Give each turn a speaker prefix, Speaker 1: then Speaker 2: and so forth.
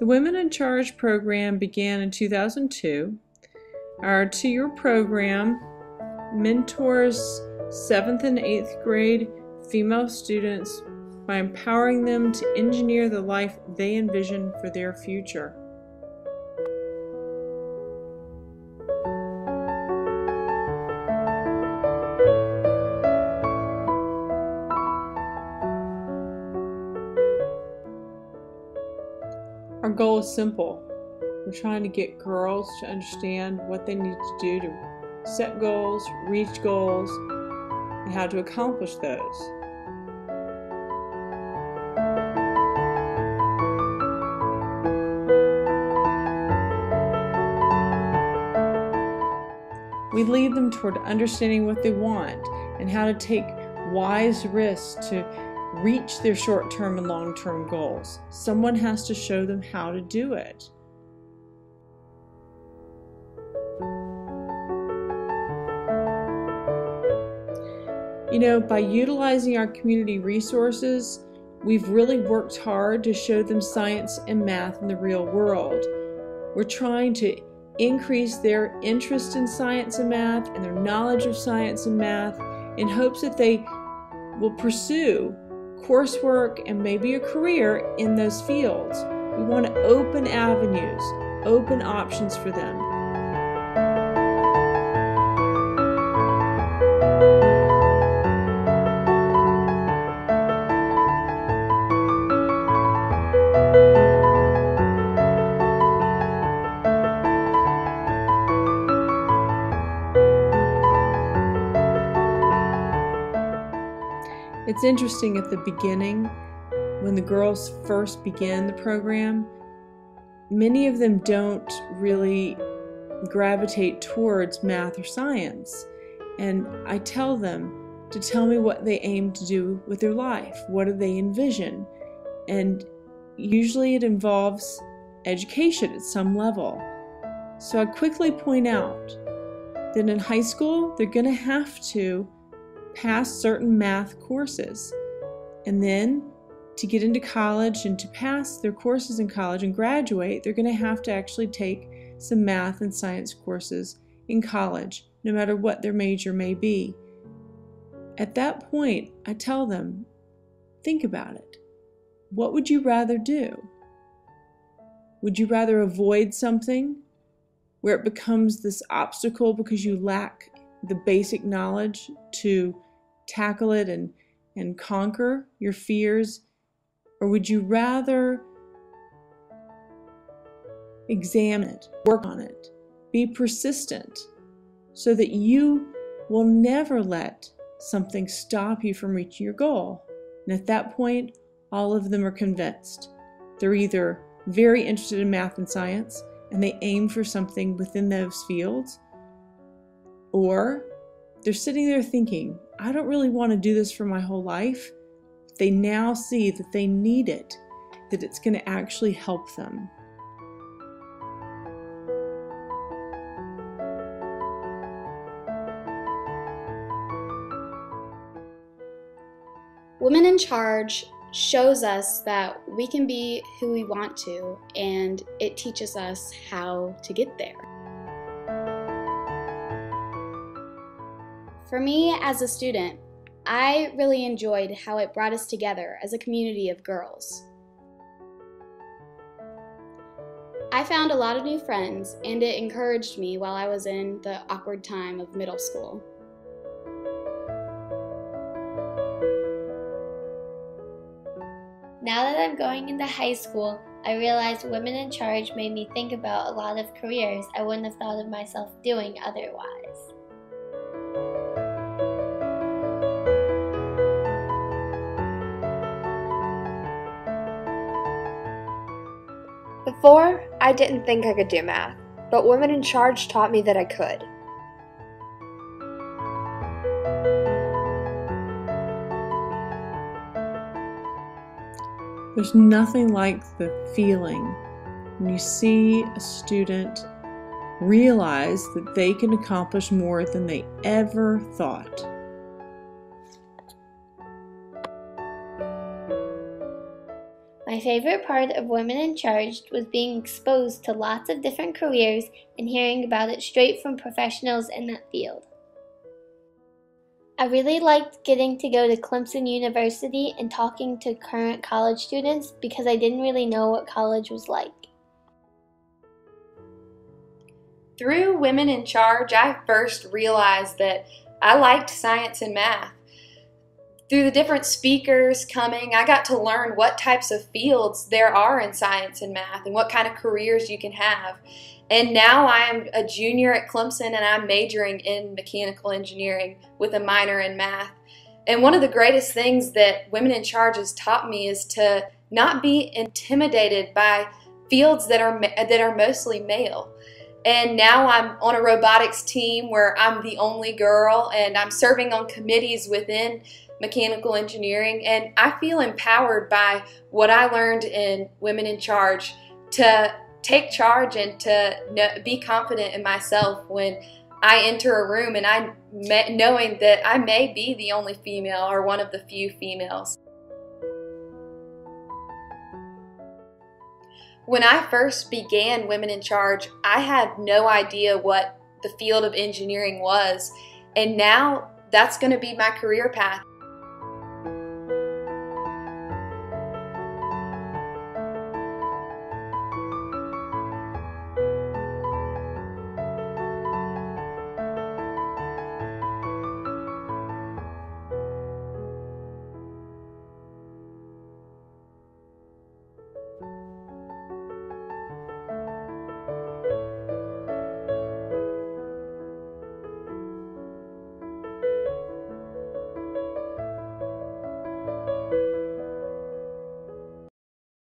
Speaker 1: The Women in Charge program began in 2002. Our two-year program mentors 7th and 8th grade female students by empowering them to engineer the life they envision for their future. Our goal is simple. We're trying to get girls to understand what they need to do to set goals, reach goals, and how to accomplish those. We lead them toward understanding what they want and how to take wise risks to reach their short-term and long-term goals. Someone has to show them how to do it. You know, by utilizing our community resources, we've really worked hard to show them science and math in the real world. We're trying to increase their interest in science and math and their knowledge of science and math in hopes that they will pursue coursework and maybe a career in those fields. We want to open avenues, open options for them. It's interesting at the beginning, when the girls first begin the program, many of them don't really gravitate towards math or science. And I tell them to tell me what they aim to do with their life. What do they envision? And usually it involves education at some level. So I quickly point out that in high school, they're going to have to pass certain math courses, and then to get into college and to pass their courses in college and graduate, they're going to have to actually take some math and science courses in college, no matter what their major may be. At that point, I tell them, think about it. What would you rather do? Would you rather avoid something where it becomes this obstacle because you lack the basic knowledge to tackle it and conquer your fears? Or would you rather examine it, work on it, be persistent so that you will never let something stop you from reaching your goal? And at that point, all of them are convinced. They're either very interested in math and science and they aim for something within those fields, or they're sitting there thinking, I don't really want to do this for my whole life. They now see that they need it, that it's going to actually help them.
Speaker 2: Women in Charge shows us that we can be who we want to, and it teaches us how to get there. For me as a student, I really enjoyed how it brought us together as a community of girls. I found a lot of new friends, and it encouraged me while I was in the awkward time of middle school.
Speaker 3: Now that I'm going into high school, I realize Women in Charge made me think about a lot of careers I wouldn't have thought of myself doing otherwise.
Speaker 4: Before, I didn't think I could do math, but Women in Charge taught me that I could.
Speaker 1: There's nothing like the feeling when you see a student realize that they can accomplish more than they ever thought.
Speaker 3: My My favorite part of Women in Charge was being exposed to lots of different careers and hearing about it straight from professionals in that field. I really liked getting to go to Clemson University and talking to current college students because I didn't really know what college was like.
Speaker 5: Through Women in Charge, I first realized that I liked science and math. Through the different speakers coming, I got to learn what types of fields there are in science and math and what kind of careers you can have. And now I am a junior at Clemson and I'm majoring in mechanical engineering with a minor in math. And one of the greatest things that Women in Charge has taught me is to not be intimidated by fields that are mostly male. And now I'm on a robotics team where I'm the only girl and I'm serving on committees within mechanical engineering, and I feel empowered by what I learned in Women in Charge to take charge and to be confident in myself when I enter a room, and knowing that I may be the only female or one of the few females. When I first began Women in Charge, I had no idea what the field of engineering was, and now that's going to be my career path.